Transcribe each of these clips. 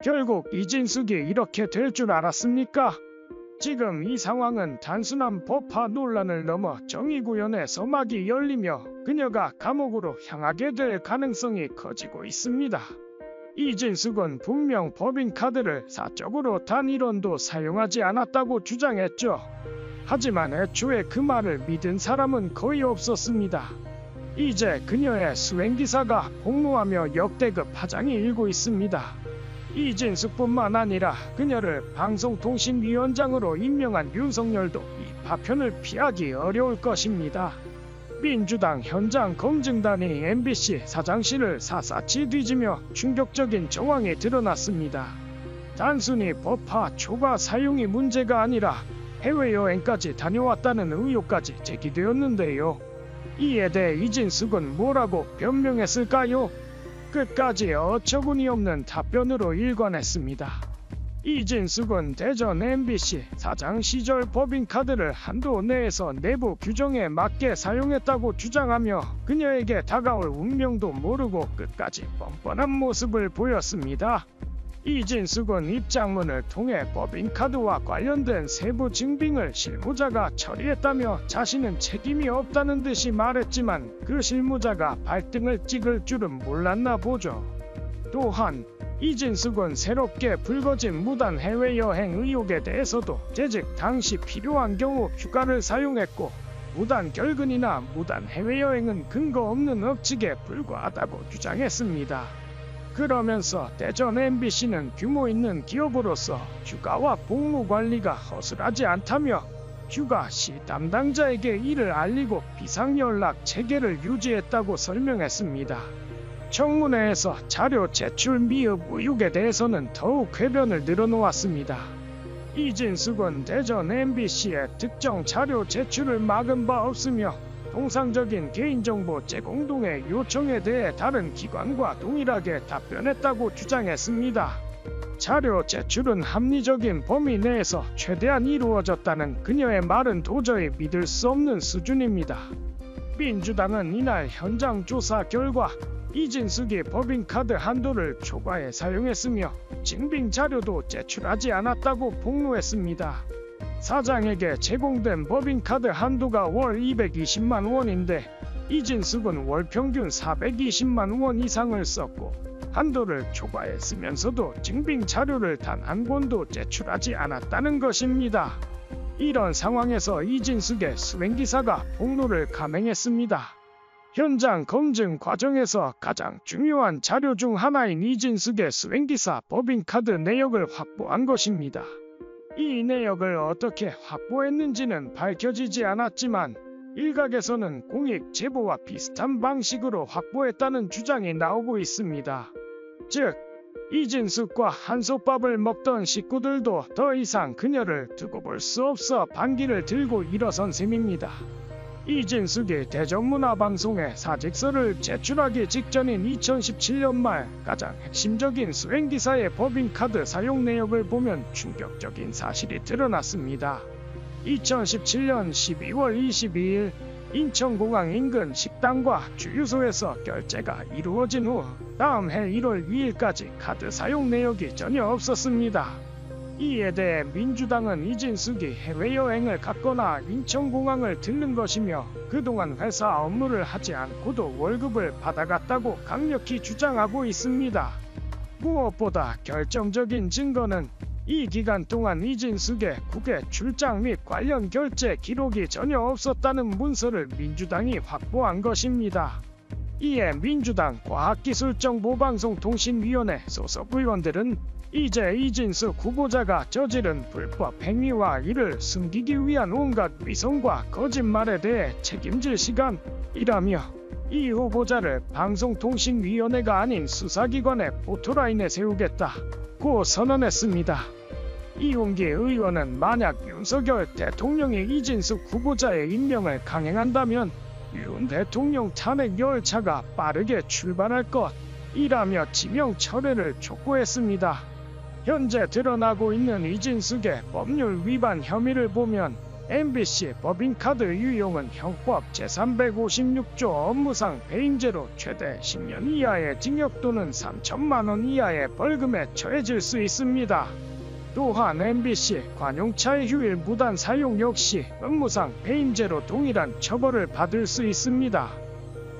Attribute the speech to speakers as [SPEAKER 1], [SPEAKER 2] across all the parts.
[SPEAKER 1] 결국 이진숙이 이렇게 될 줄 알았습니까? 지금 이 상황은 단순한 법화 논란을 넘어 정의구현의 서막이 열리며 그녀가 감옥으로 향하게 될 가능성이 커지고 있습니다. 이진숙은 분명 법인카드를 사적으로 단 1원도 사용하지 않았다고 주장했죠. 하지만 애초에 그 말을 믿은 사람은 거의 없었습니다. 이제 그녀의 수행기사가 폭로하며 역대급 파장이 일고 있습니다. 이진숙뿐만 아니라 그녀를 방송통신위원장으로 임명한 윤석열도 이 파편을 피하기 어려울 것입니다. 민주당 현장 검증단이 MBC 사장실을 샅샅이 뒤지며 충격적인 정황이 드러났습니다. 단순히 법화 초과 사용이 문제가 아니라 해외여행까지 다녀왔다는 의혹까지 제기되었는데요. 이에 대해 이진숙은 뭐라고 변명했을까요? 끝까지 어처구니없는 답변으로 일관했습니다. 이진숙은 대전 MBC 사장 시절 법인카드를 한도 내에서 내부 규정에 맞게 사용했다고 주장하며 그녀에게 다가올 운명도 모르고 끝까지 뻔뻔한 모습을 보였습니다. 이진숙은 입장문을 통해 법인카드와 관련된 세부 증빙을 실무자가 처리했다며 자신은 책임이 없다는 듯이 말했지만 그 실무자가 발등을 찍을 줄은 몰랐나 보죠. 또한 이진숙은 새롭게 불거진 무단 해외여행 의혹에 대해서도 재직 당시 필요한 경우 휴가를 사용했고 무단 결근이나 무단 해외여행은 근거 없는 억측에 불과하다고 주장했습니다. 그러면서 대전 MBC는 규모 있는 기업으로서 휴가와 복무 관리가 허술하지 않다며 휴가 시 담당자에게 이를 알리고 비상연락 체계를 유지했다고 설명했습니다. 청문회에서 자료 제출 미흡 의혹에 대해서는 더욱 궤변을 늘어놓았습니다. 이진숙은 대전 MBC의 특정 자료 제출을 막은 바 없으며 통상적인 개인정보 제공 등의 요청에 대해 다른 기관과 동일하게 답변했다고 주장했습니다. 자료 제출은 합리적인 범위 내에서 최대한 이루어졌다는 그녀의 말은 도저히 믿을 수 없는 수준입니다. 민주당은 이날 현장 조사 결과 이진숙이 법인카드 한도를 초과해 사용했으며 증빙 자료도 제출하지 않았다고 폭로했습니다. 사장에게 제공된 법인카드 한도가 월 220만 원인데 이진숙은 월 평균 420만 원 이상을 썼고 한도를 초과했으면서도 증빙 자료를 단 한 권도 제출하지 않았다는 것입니다. 이런 상황에서 이진숙의 수행기사가 폭로를 감행했습니다. 현장 검증 과정에서 가장 중요한 자료 중 하나인 이진숙의 수행기사 법인카드 내역을 확보한 것입니다. 이 내역을 어떻게 확보했는지는 밝혀지지 않았지만 일각에서는 공익 제보와 비슷한 방식으로 확보했다는 주장이 나오고 있습니다. 즉, 이진숙과 한솥밥을 먹던 식구들도 더 이상 그녀를 두고 볼 수 없어 반기를 들고 일어선 셈입니다. 이진숙이 대전문화방송에 사직서를 제출하기 직전인 2017년 말 가장 핵심적인 수행기사의 법인카드 사용 내역을 보면 충격적인 사실이 드러났습니다. 2017년 12월 22일 인천공항 인근 식당과 주유소에서 결제가 이루어진 후 다음 해 1월 2일까지 카드 사용 내역이 전혀 없었습니다. 이에 대해 민주당은 이진숙이 해외여행을 갔거나 인천공항을 들른 것이며 그동안 회사 업무를 하지 않고도 월급을 받아갔다고 강력히 주장하고 있습니다. 무엇보다 결정적인 증거는 이 기간 동안 이진숙의 국외 출장 및 관련 결제 기록이 전혀 없었다는 문서를 민주당이 확보한 것입니다. 이에 민주당 과학기술정보방송통신위원회 소속 의원들은 이제 이진숙 후보자가 저지른 불법 행위와 이를 숨기기 위한 온갖 위선과 거짓말에 대해 책임질 시간이라며 이 후보자를 방송통신위원회가 아닌 수사기관의 포토라인에 세우겠다고 선언했습니다. 이용기 의원은 만약 윤석열 대통령이 이진숙 후보자의 임명을 강행한다면 윤 대통령 탄핵 열차가 빠르게 출발할 것이라며 지명 철회를 촉구했습니다. 현재 드러나고 있는 이진숙의 법률 위반 혐의를 보면 MBC 법인카드 유용은 형법 제356조 업무상 배임죄로 최대 10년 이하의 징역 또는 3천만 원 이하의 벌금에 처해질 수 있습니다. 또한 MBC 관용차의 휴일 무단 사용 역시 업무상 배임죄로 동일한 처벌을 받을 수 있습니다.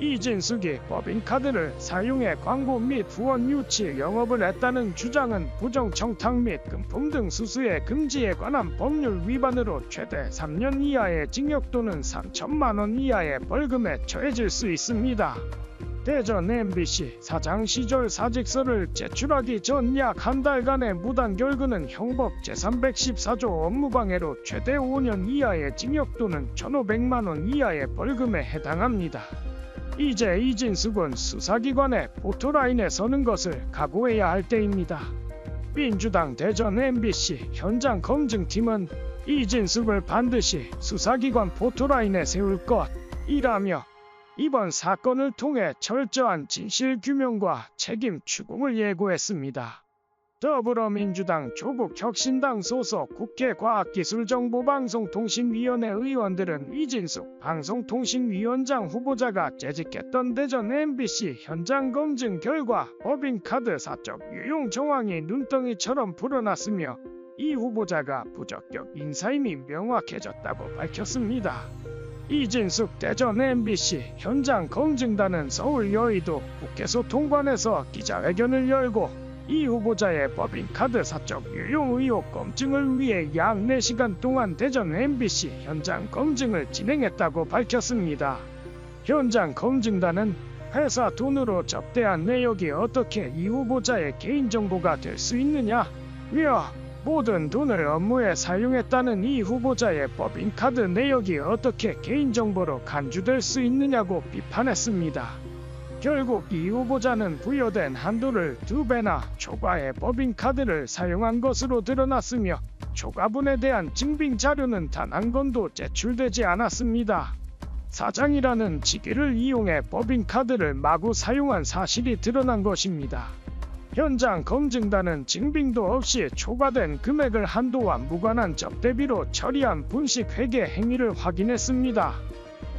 [SPEAKER 1] 이진숙이 법인카드를 사용해 광고 및 후원 유치 영업을 했다는 주장은 부정청탁 및 금품 등 수수의 금지에 관한 법률 위반으로 최대 3년 이하의 징역 또는 3천만 원 이하의 벌금에 처해질 수 있습니다. 대전 MBC 사장 시절 사직서를 제출하기 전 약 한 달간의 무단 결근은 형법 제314조 업무방해로 최대 5년 이하의 징역 또는 1,500만 원 이하의 벌금에 해당합니다. 이제 이진숙은 수사기관의 포토라인에 서는 것을 각오해야 할 때입니다. 민주당 대전 MBC 현장 검증팀은 이진숙을 반드시 수사기관 포토라인에 세울 것이라며 이번 사건을 통해 철저한 진실규명과 책임 추궁을 예고했습니다. 더불어민주당 조국혁신당 소속 국회과학기술정보방송통신위원회 의원들은 이진숙 방송통신위원장 후보자가 재직했던 대전 MBC 현장 검증 결과 법인카드 사적 유용 정황이 눈덩이처럼 불어났으며 이 후보자가 부적격 인사임이 명확해졌다고 밝혔습니다. 이진숙 대전 MBC 현장 검증단은 서울 여의도 국회소통관에서 기자회견을 열고 이 후보자의 법인카드 사적 유용 의혹 검증을 위해 약 4시간 동안 대전 MBC 현장 검증을 진행했다고 밝혔습니다. 현장 검증단은 회사 돈으로 접대한 내역이 어떻게 이 후보자의 개인정보가 될 수 있느냐며 모든 돈을 업무에 사용했다는 이 후보자의 법인카드 내역이 어떻게 개인정보로 간주될 수 있느냐고 비판했습니다. 결국 이 후보자는 부여된 한도를 2배나 초과해 법인카드를 사용한 것으로 드러났으며 초과분에 대한 증빙 자료는 단 한 건도 제출되지 않았습니다. 사장이라는 직위를 이용해 법인카드를 마구 사용한 사실이 드러난 것입니다. 현장 검증단은 증빙도 없이 초과된 금액을 한도와 무관한 접대비로 처리한 분식 회계 행위를 확인했습니다.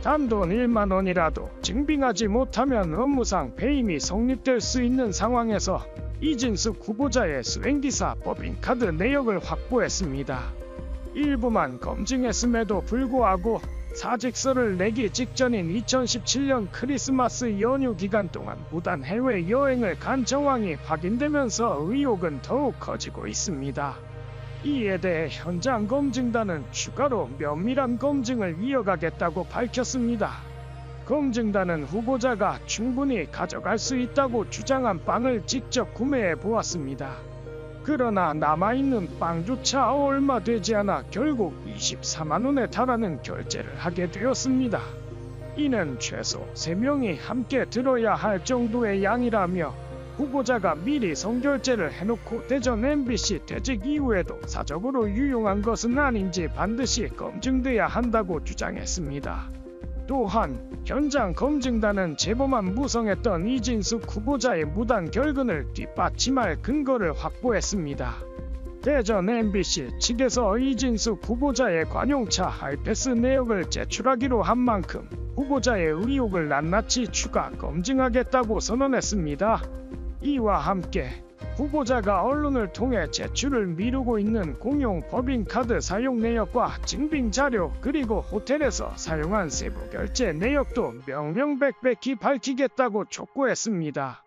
[SPEAKER 1] 단돈 1만 원이라도 증빙하지 못하면 업무상 배임이 성립될 수 있는 상황에서 이진숙 후보자의 수행기사 법인카드 내역을 확보했습니다. 일부만 검증했음에도 불구하고 사직서를 내기 직전인 2017년 크리스마스 연휴 기간 동안 무단 해외 여행을 간 정황이 확인되면서 의혹은 더욱 커지고 있습니다. 이에 대해 현장 검증단은 추가로 면밀한 검증을 이어가겠다고 밝혔습니다. 검증단은 후보자가 충분히 가져갈 수 있다고 주장한 빵을 직접 구매해 보았습니다. 그러나 남아있는 빵조차 얼마 되지 않아 결국 24만 원에 달하는 결제를 하게 되었습니다. 이는 최소 3명이 함께 들어야 할 정도의 양이라며 후보자가 미리 선결제를 해놓고 대전 MBC 퇴직 이후에도 사적으로 유용한 것은 아닌지 반드시 검증돼야 한다고 주장했습니다. 또한 현장 검증단은 제보만 무성했던 이진숙 후보자의 무단 결근을 뒷받침할 근거를 확보했습니다. 대전 MBC 측에서 이진숙 후보자의 관용차 하이패스 내역을 제출하기로 한 만큼 후보자의 의혹을 낱낱이 추가 검증하겠다고 선언했습니다. 이와 함께 후보자가 언론을 통해 제출을 미루고 있는 공용 법인카드 사용 내역과 증빙 자료 그리고 호텔에서 사용한 세부 결제 내역도 명명백백히 밝히겠다고 촉구했습니다.